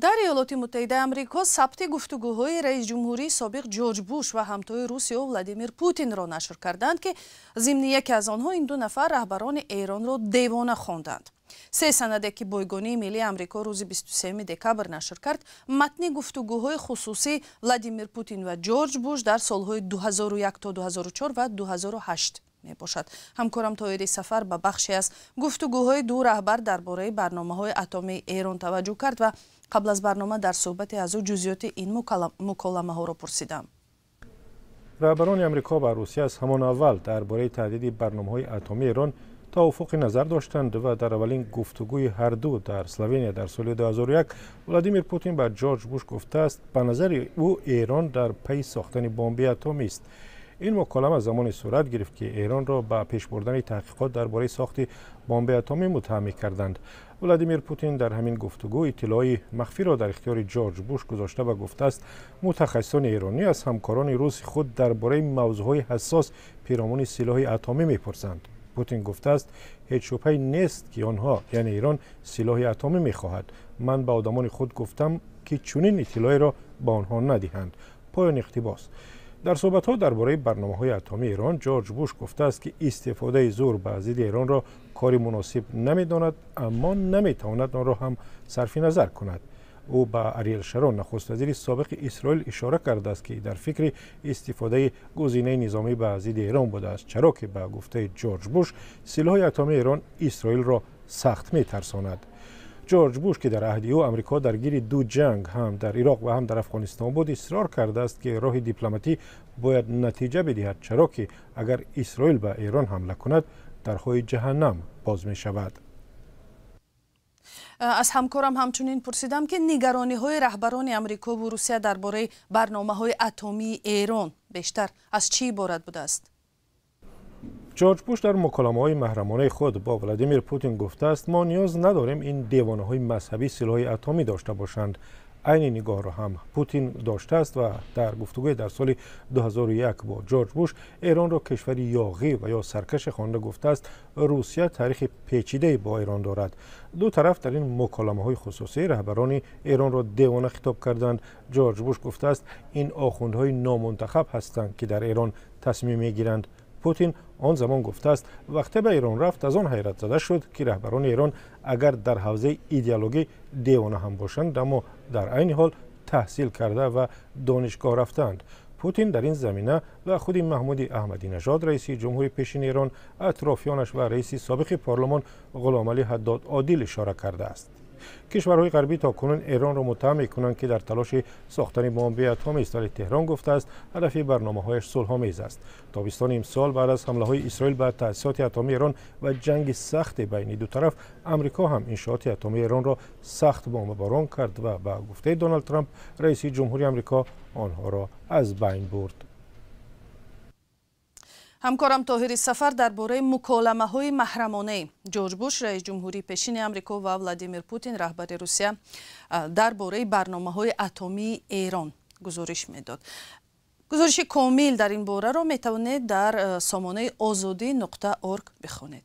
در ایالات متحده آمریکا ثبت گفتگوهای رئیس جمهوری سابق جورج بوش و همتای روسیه ولادیمیر پوتین را نشر کردند که ضمن یکی از آنها این دو نفر رهبران ایران را دیوانه خواندند. سه سنده که بایگانی ملی آمریکا روز 23 دکبر نشر کرد متن گفتگوهای خصوصی ولادیمیر پوتین و جورج بوش در سالهای 2001 تا 2004 و 2008 می باشد. همکارم طاهری سفر به بخشی از گفتگوهای دو رهبر درباره برنامه‌های اتمی ایران توجه کرد و قبل از برنامه در صحبت از او جزئیات این مکالمه ها را پرسیدم. رهبران آمریکا و روسیه از همان اول درباره تهدید برنامه‌های اتمی ایران توافق نظر داشتند و در اولین گفتگوی هر دو در اسلوونیا در سال 2001 ولادیمیر پوتین به جورج بوش گفته است به نظر او ایران در پی ساختن بمب اتمی است. این مکالمه زمانی صورت گرفت که ایران را به پیش بردن تحقیقات درباره ساخت بمب اتمی متهم کردند. ولادیمیر پوتین در همین گفتگو اطلاعی مخفی را در اختیار جورج بوش گذاشته و گفته است متخصصان ایرانی از همکاران روس خود درباره موضوعهای حساس پیرامون سلاح اتمی میپرسند. پوتین گفته است هیچ شبهه‌ای نیست که آنها یعنی ایران سلاح اتمی میخواهد. من به آدمان خود گفتم که چنین اطلاعی را به آنها ندهند. پایان اقتباس. در صحبت‌ها درباره برنامه‌های اتمی ایران جورج بوش گفته است که استفاده زور به ضد ایران را کاری مناسب نمی‌داند اما نمی‌تواند آن را هم صرف نظر کند. او به اریل شرون نخست وزیر سابق اسرائیل اشاره کرده است که در فکر استفاده گزینه نظامی به ضد ایران بوده است، چرا که به گفته جورج بوش سلاح اتمی ایران اسرائیل را سخت می‌ترساند. جورج بوش که در عهد او آمریکا درگیر دو جنگ هم در عراق و هم در افغانستان بود اصرار کرده است که راه دیپلماتی باید نتیجه بدهد، چرا که اگر اسرائیل به ایران حمله کند درهای جهنم باز می شود. از همکارم همچنین پرسیدم که نگرانی های رهبران آمریکا و روسیه درباره برنامه‌های اتمی ایران بیشتر از چی عبارت بوده است؟ جورج بوش در مکالمه‌های محرمانه خود با ولادیمیر پوتین گفته است ما نیاز نداریم این دیوانه‌های مذهبی سلاح اتمی داشته باشند. عین نگاه را هم پوتین داشته است و در گفتگوی در سال 2001 با جورج بوش ایران را کشوری یاغی و یا سرکش خوانده گفته است. روسیه تاریخ پیچیده با ایران دارد. دو طرف در این مکالمه‌های خصوصی رهبران ایران را دیوانه خطاب کردند. جورج بوش گفته است این آخوندهای نامنتخب هستند که در ایران تصمیم می‌گیرند. پوتین آن زمان گفته است وقتی به ایران رفت از آن حیرت زده شد که رهبران ایران اگر در حوزه ایدئولوژی دیوانه هم باشند اما در عین حال تحصیل کرده و دانشگاه رفتند. پوتین در این زمینه و خود محمود احمدی نژاد رئیس جمهوری پیشین ایران، اطرافیانش و رئیس سابق پارلمان غلامعلی حداد عادل اشاره کرده است. کشورهای غربی تاکنون ایران را متهم می‌کنند که در تلاش ساختن بمب اتمی است، ولی تهران گفته است هدف برنامه‌هایش صلح‌آمیز است. تابستان امسال بعد از حمله‌های اسرائیل به تأسیسات اتمی ایران و جنگ سخت بین دو طرف، آمریکا هم انشاءات اتمی ایران را سخت بمباران کرد و با گفته دونالد ترامپ رئیس جمهوری آمریکا آنها را از بین برد. همکارم طاهری سفر درباره مکالمه‌های محرمانه جورج بوش رئیس جمهوری پیشین آمریکا و ولادیمیر پوتین رهبر روسیه درباره برنامه‌های اتمی ایران گزارش می‌داد. گزارش کامل در این باره را می‌توانید در سامانه azadi.org بخوانید.